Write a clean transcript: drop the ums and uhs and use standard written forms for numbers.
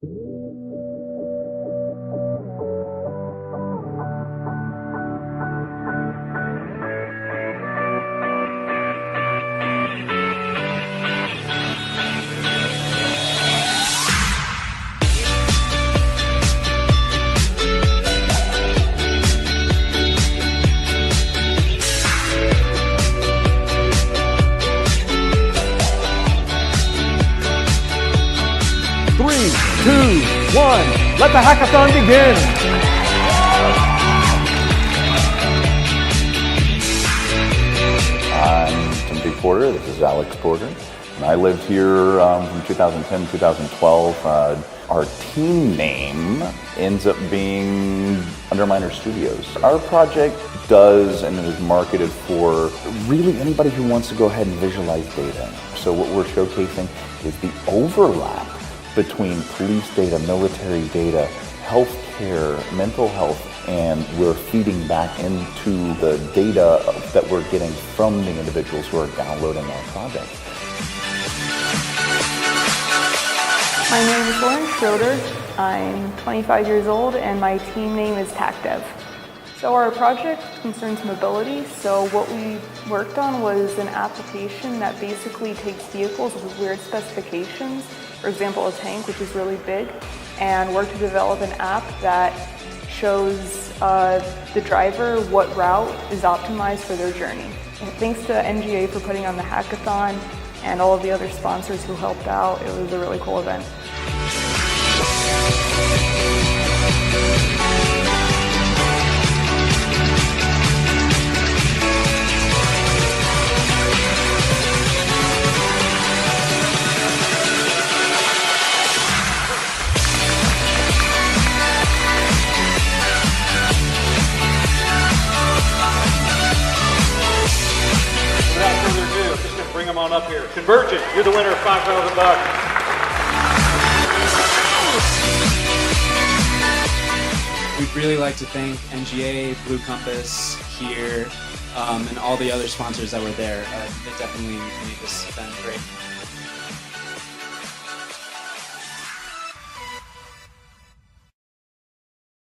Three, two, one, let the hackathon begin! I'm Timothy Porter, this is Alex Porter, and I lived here from 2010 to 2012. Our team name ends up being Underminer Studios. Our project does and is marketed for really anybody who wants to go ahead and visualize data. So what we're showcasing is the overlap between police data, military data, healthcare, mental health, and we're feeding back into the data that we're getting from the individuals who are downloading our project. My name is Lauren Schroeder. I'm 25 years old and my team name is TACDev. So our project concerns mobility, so what we worked on was an application that basically takes vehicles with weird specifications, for example a tank which is really big, and worked to develop an app that shows the driver what route is optimized for their journey. And thanks to NGA for putting on the hackathon and all of the other sponsors who helped out. It was a really cool event. Without further ado, I'm just going to bring them on up here. Convergent, you're the winner of $5,000. We'd really like to thank NGA, Blue Compass here, and all the other sponsors that were there. It definitely made this event great.